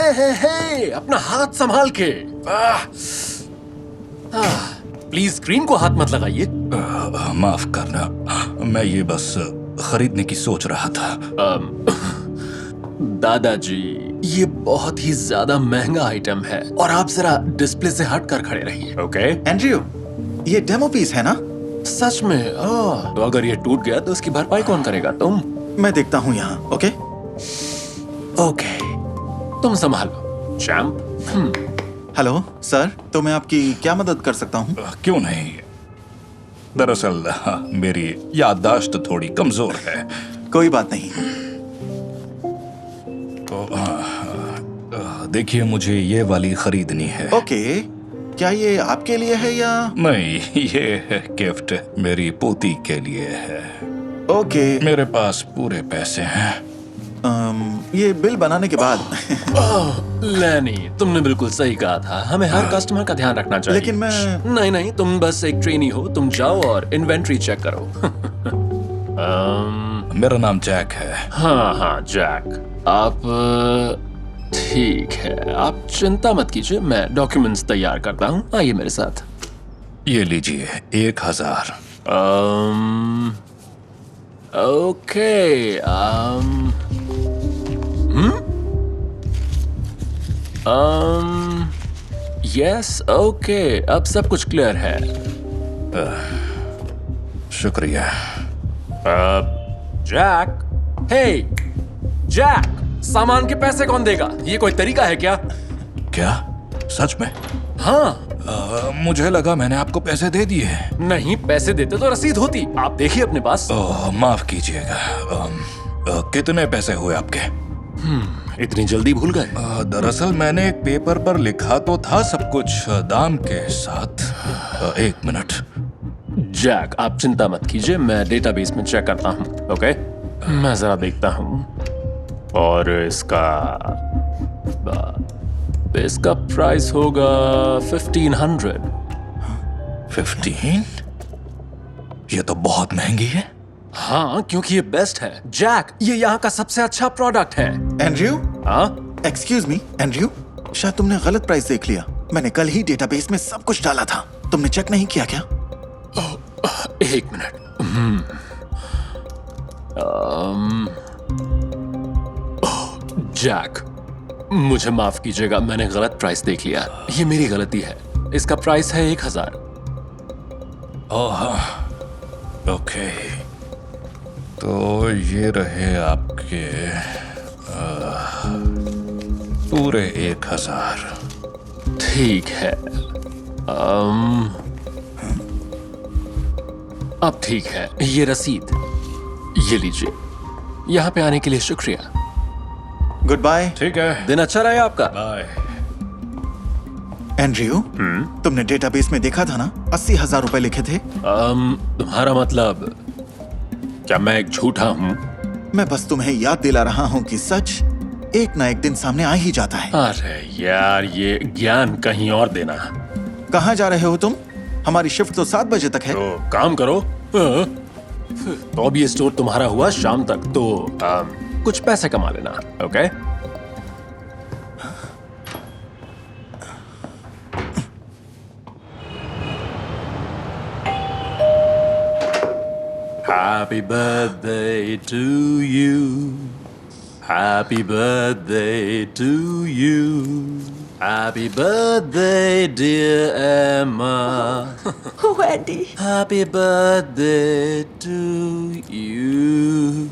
हे, अपना हाथ संभाल के। प्लीज स्क्रीन को हाथ मत लगाइए। माफ करना, मैं ये बस खरीदने की सोच रहा था। दादाजी, ये बहुत ही ज्यादा महंगा आइटम है और आप जरा डिस्प्ले से हट कर खड़े रहिए, ओके? एंड्रयू, ये डेमो पीस है ना? सच में? तो अगर ये टूट गया तो उसकी भरपाई कौन करेगा? तुम? मैं देखता हूँ यहाँ, ओके? ओके, तुम संभालो चैंप। हेलो सर, तो मैं आपकी क्या मदद कर सकता हूँ? क्यों नहीं, दरअसल मेरी याददाश्त थोड़ी कमजोर है। कोई बात नहीं। तो देखिए, मुझे ये वाली खरीदनी है। ओके, क्या ये आपके लिए है या? नहीं, ये गिफ्ट मेरी पोती के लिए है। ओके। मेरे पास पूरे पैसे हैं। ये बिल बनाने के बाद। लैनी, तुमने बिल्कुल सही कहा था, हमें हर कस्टमर का ध्यान रखना चाहिए। लेकिन मैं... नहीं, तुम बस एक ट्रेनी हो, तुम जाओ और इन्वेंट्री चेक करो। मेरा नाम जैक है। हाँ, जैक। आप ठीक है, आप चिंता मत कीजिए, मैं डॉक्यूमेंट्स तैयार करता हूँ। आइए मेरे साथ। ये लीजिए 1000। ओके। यस, ओके, अब सब कुछ क्लियर है। शुक्रिया। जैक, हे जैक, सामान के पैसे कौन देगा? ये कोई तरीका है क्या? क्या? सच में? हाँ। मुझे लगा मैंने आपको पैसे दे दिए। नहीं, पैसे देते तो रसीद होती। आप देखिए अपने पास। माफ कीजिएगा, कितने पैसे हुए आपके? इतनी जल्दी भूल गए? दरअसल मैंने एक पेपर पर लिखा तो था सब कुछ दाम के साथ। एक मिनट। जैक, आप चिंता मत कीजिए, मैं डेटाबेस में चेक करता हूँ, ओके? मैं जरा देखता हूँ। और इसका प्राइस होगा 1500। 15? ये तो बहुत महंगी है। हाँ, क्योंकि ये बेस्ट है। जैक, ये यहाँ का सबसे अच्छा प्रोडक्ट है। एंड्रयू? हाँ? एक्सक्यूज मी, एंड्रयू, शायद तुमने गलत प्राइस देख लिया। मैंने कल ही डेटाबेस में सब कुछ डाला था। तुमने चेक नहीं किया क्या? एक मिनट। जैक, मुझे माफ कीजिएगा, मैंने गलत प्राइस देख लिया। ये मेरी गलती है। इसका प्राइस है 1000। ओके, तो ये रहे आपके पूरे 1000। ठीक है। अब ठीक है, ये रसीद, ये लीजिए। यहाँ पे आने के लिए शुक्रिया। Goodbye. ठीक है, दिन अच्छा रहे आपका। बाय। एंड्रयू, तुमने डेटाबेस में देखा था ना, 80,000 रुपए लिखे थे। तुम्हारा मतलब, क्या मैं एक झूठा हूँ? मैं बस तुम्हें याद दिला रहा हूँ कि सच एक ना एक दिन सामने आ ही जाता है। अरे यार, ये ज्ञान कहीं और देना। कहाँ जा रहे हो तुम? हमारी शिफ्ट तो 7 बजे तक है। तो काम करो। तो अब ये स्टोर तुम्हारा हुआ शाम तक, तो कुछ पैसे कमा लेना, okay? Happy birthday to you. Happy birthday to you. Happy birthday, dear Emma. Oh, Andy. Happy birthday to you.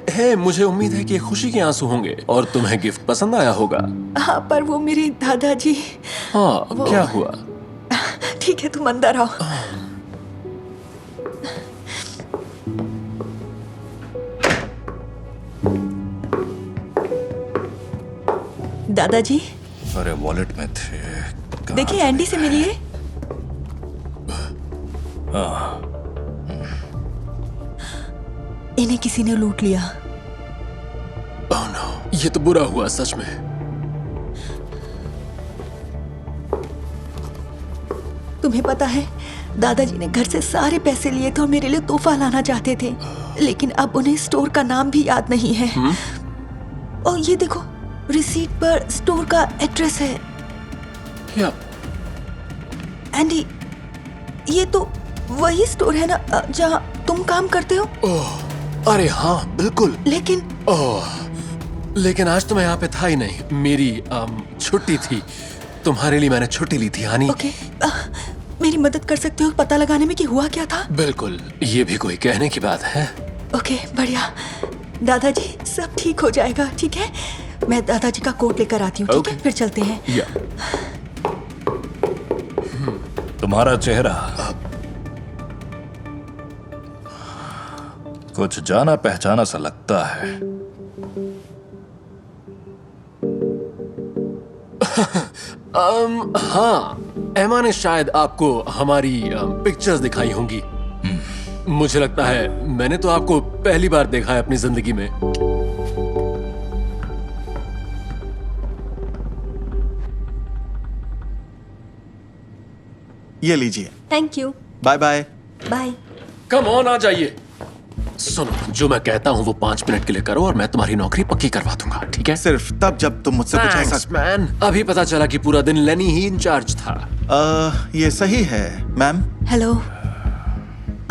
हे, मुझे उम्मीद है कि खुशी के आंसू होंगे और तुम्हें गिफ्ट पसंद आया होगा। हाँ, पर वो मेरे दादाजी। हाँ, क्या हुआ? ठीक है, तुम अंदर आओ। दादाजी, अरे वॉलेट में थे। कहाँ देखिए, एंडी से मिलिए। इन्हें किसी ने लूट लिया। ओह नो, ये तो बुरा हुआ सच में। तुम्हें पता है, दादाजी ने घर से सारे पैसे लिए थे और मेरे लिए तोहफा लाना चाहते थे। लेकिन अब उन्हें स्टोर का नाम भी याद नहीं है। और ये देखो, रिसीट पर स्टोर का एड्रेस है। क्या? एंडी, ये तो वही स्टोर है ना जहाँ तुम काम करते हो? ओह, अरे हाँ बिल्कुल। लेकिन लेकिन आज तो मैं यहाँ पे था ही नहीं। मेरी छुट्टी थी। तुम्हारे लिए मैंने छुट्टी ली थी हानी। ओके, मेरी मदद कर सकते हो पता लगाने में कि हुआ क्या था? बिल्कुल, ये भी कोई कहने की बात है। ओके, बढ़िया। दादाजी, सब ठीक हो जाएगा, ठीक है? मैं दादाजी का कोट लेकर आती हूँ, ठीक है? फिर चलते हैं। या तुम्हारा चेहरा कुछ जाना पहचाना सा लगता है। हाँ, एमा ने शायद आपको हमारी पिक्चर्स दिखाई होंगी। मुझे लगता है मैंने तो आपको पहली बार देखा है अपनी जिंदगी में। ये लीजिए। Thank you. Bye bye. Bye. Come on, आ जाइए। सुनो, जो मैं कहता हूँ वो 5 मिनट के लिए करो और मैं तुम्हारी नौकरी पक्की करवा दूंगा, ठीक है? सिर्फ तब जब तुम मुझसे कुछ ऐसा। Thanks, man। अभी पता चला कि पूरा दिन लेनी ही इंचार्ज था। ये सही है मैम। हेलो,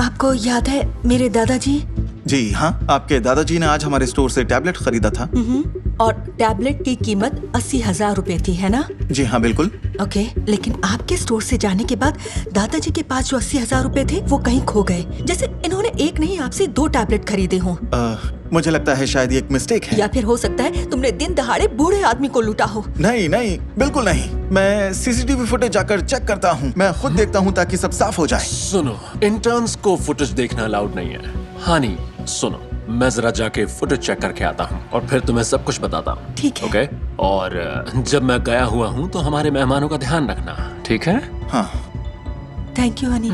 आपको याद है मेरे दादाजी? जी हाँ, आपके दादाजी ने आज हमारे स्टोर से टैबलेट खरीदा था। और टैबलेट की कीमत 80,000 रुपए थी, है ना? जी हाँ बिल्कुल। ओके, लेकिन आपके स्टोर से जाने के बाद दादाजी के पास जो 80,000 रुपए थे वो कहीं खो गए। जैसे इन्होंने एक नहीं आपसे 2 टैबलेट खरीदे हों। मुझे लगता है शायद ये एक मिस्टेक है। या फिर हो सकता है तुमने दिन दहाड़े बूढ़े आदमी को लूटा हो। नहीं नहीं, बिल्कुल नहीं। मैं सीसीटीवी फुटेज जाकर चेक करता हूँ। मैं खुद देखता हूँ ताकि सब साफ हो जाए। सुनो, इंटर्न्स को फुटेज देखना अलाउड नहीं है। हानी, सुनो, मैं जरा जाके फुटेज चेक करके आता हूँ और फिर तुम्हें सब कुछ बताता हूँ। ठीक है। ओके? और जब मैं गया हुआ हूँ तो हमारे मेहमानों का ध्यान रखना, ठीक है? हाँ। Thank you Honey.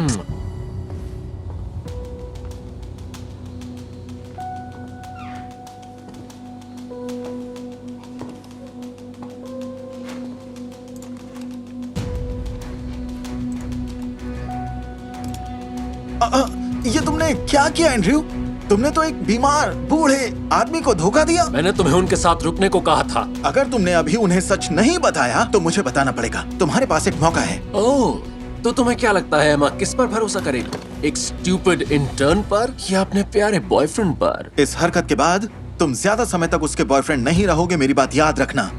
ये तुमने क्या किया एंड्रयू? तुमने तो एक बीमार बूढ़े आदमी को धोखा दिया। मैंने तुम्हें उनके साथ रुकने को कहा था। अगर तुमने अभी उन्हें सच नहीं बताया तो मुझे बताना पड़ेगा। तुम्हारे पास एक मौका है। ओह, तो तुम्हें क्या लगता है मैं किस पर भरोसा करेगी? एक स्टूपिड इंटर्न पर या अपने प्यारे बॉयफ्रेंड पर? इस हरकत के बाद तुम ज्यादा समय तक उसके बॉयफ्रेंड नहीं रहोगे, मेरी बात याद रखना।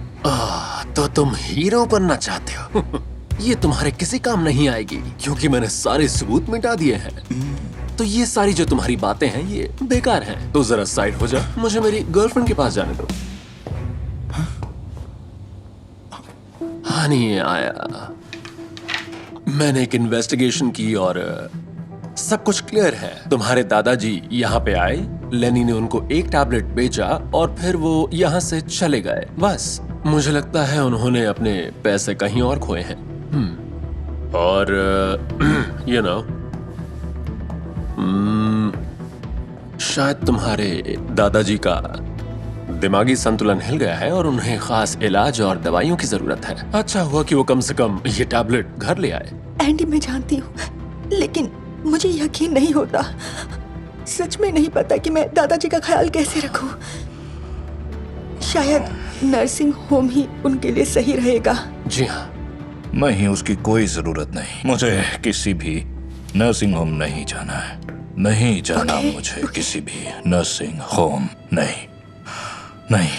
तो तुम हीरो बनना चाहते हो? ये तुम्हारे किसी काम नहीं आएगी क्योंकि मैंने सारे सबूत मिटा दिए हैं। तो ये सारी जो तुम्हारी बातें हैं ये बेकार हैं। तो जरा साइड हो जा, मुझे मेरी गर्लफ्रेंड के पास जाने दो। हानी आया। मैंने एक इन्वेस्टिगेशन की और सब कुछ क्लियर है। तुम्हारे दादाजी यहाँ पे आए, लेनी ने उनको एक टैबलेट बेचा और फिर वो यहाँ से चले गए। बस मुझे लगता है उन्होंने अपने पैसे कहीं और खोए हैं। और यू नो, शायद तुम्हारे दादाजी का दिमागी संतुलन हिल गया है और उन्हें खास इलाज और दवाइयों की जरूरत है। अच्छा हुआ कि वो कम से कम ये टैबलेट घर ले आए। एंडी, मैं जानती हूँ, लेकिन मुझे यकीन नहीं होता। सच में नहीं पता कि मैं दादाजी का ख्याल कैसे रखूं। शायद नर्सिंग होम ही उनके लिए सही रहेगा। जी हाँ। नहीं, उसकी कोई जरूरत नहीं। मुझे किसी भी नर्सिंग होम नहीं जाना है। नहीं जाना Okay, मुझे किसी भी नर्सिंग होम। नहीं नहीं।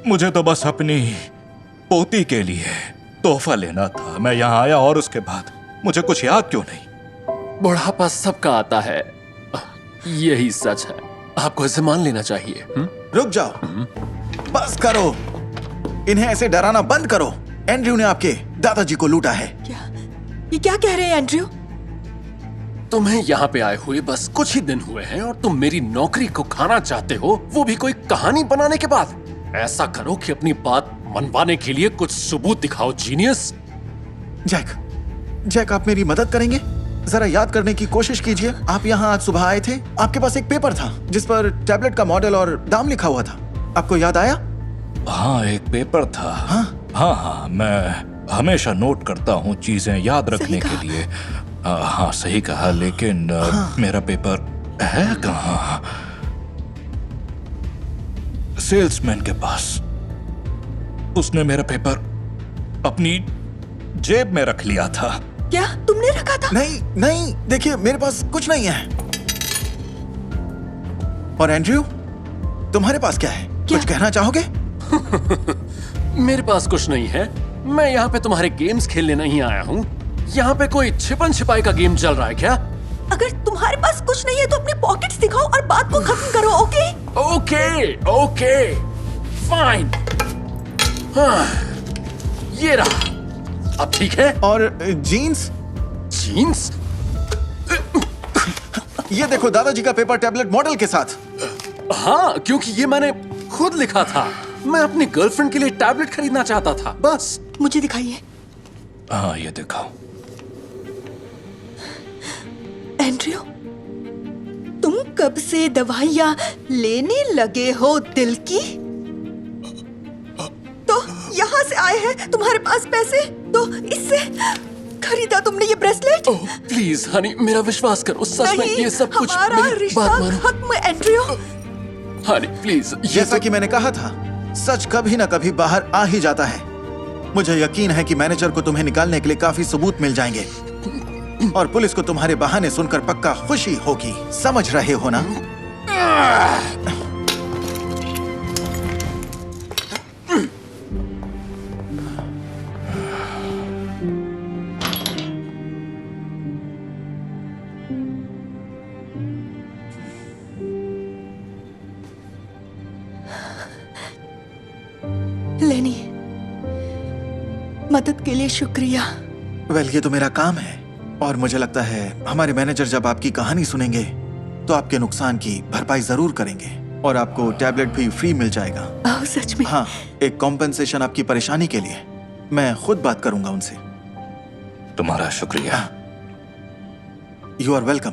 मुझे तो बस अपनी पोती के लिए तोहफा लेना था। मैं यहाँ आया और उसके बाद मुझे कुछ याद क्यों नहीं? बुढ़ापा सबका आता है, यही सच है। आपको इसे मान लेना चाहिए। रुक जाओ, बस करो। इन्हें ऐसे डराना बंद करो। एंड्रयू ने आपके दादाजी को लूटा है। ये क्या कह रहे हैं एंड्रयू? तुम्हें यहाँ पे आए हुए बस कुछ ही दिन हुए हैं और तुम मेरी नौकरी को खाना चाहते हो, वो भी कोई कहानी बनाने के बाद। ऐसा करो कि अपनी बात मनवाने के लिए कुछ सबूत दिखाओ, जीनियस। जैक, आप मेरी मदद करेंगे? जरा याद करने की कोशिश कीजिए। आप यहाँ आज सुबह आए थे, आपके पास एक पेपर था जिस पर टैबलेट का मॉडल और दाम लिखा हुआ था। आपको याद आया? हाँ, एक पेपर था। हाँ, मैं हमेशा नोट करता हूँ चीजें याद रखने के लिए। हाँ सही कहा, लेकिन मेरा पेपर है कहाँ? सेल्समैन के पास। उसने मेरा पेपर अपनी जेब में रख लिया था। क्या तुमने रखा था? नहीं नहीं, देखिए मेरे पास कुछ नहीं है। और एंड्रयू, तुम्हारे पास क्या है? क्या? कुछ कहना चाहोगे? मेरे पास कुछ नहीं है। मैं यहाँ पे तुम्हारे गेम्स खेलने नहीं आया हूँ। यहाँ पे कोई छिपन छिपाई का गेम चल रहा है क्या? अगर तुम्हारे पास कुछ नहीं है तो अपने पॉकेट्स दिखाओ और बात को खत्म करो, ओके? Okay okay fine. हाँ, ये रहा। अब ठीक है? और जीन्स? जीन्स? ये देखो दादाजी का पेपर टैबलेट मॉडल के साथ। हाँ, क्योंकि ये मैंने खुद लिखा था। मैं अपनी गर्लफ्रेंड के लिए टैबलेट खरीदना चाहता था, बस। मुझे दिखाइए। हाँ ये दिखाओ। एंड्रयू, तुम कब से दवाइयाँ लेने लगे हो दिल की? तो यहाँ से आए हैं, तुम्हारे पास पैसे, तो इससे खरीदा तुमने ये ब्रेसलेट? ओह प्लीज हनी, मेरा विश्वास करो, सच में ये सब कुछ। हमारा मेरी रिश्ता बात मानो खत्म, एंड्रयू। Honey please. जैसा कि मैंने कहा था, सच कभी ना कभी बाहर आ ही जाता है। मुझे यकीन है कि मैनेजर को तुम्हें निकालने के लिए काफी सबूत मिल जाएंगे और पुलिस को तुम्हारे बहाने सुनकर पक्का खुशी होगी। समझ रहे हो ना? लेनी, मदद के लिए शुक्रिया। वेल, ये तो मेरा काम है और मुझे लगता है हमारे मैनेजर जब आपकी कहानी सुनेंगे तो आपके नुकसान की भरपाई जरूर करेंगे और आपको टैबलेट भी फ्री मिल जाएगा। ओह सच में? हाँ, एक कॉम्पेंसेशन आपकी परेशानी के लिए। मैं खुद बात करूंगा उनसे। तुम्हारा शुक्रिया। You are welcome.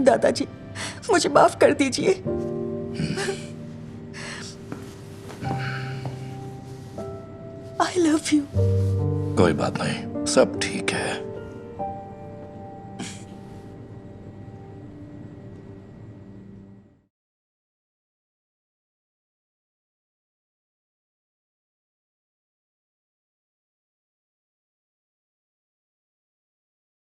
दादाजी, मुझे माफ कर दीजिए। I love you. कोई बात नहीं, सब ठीक है।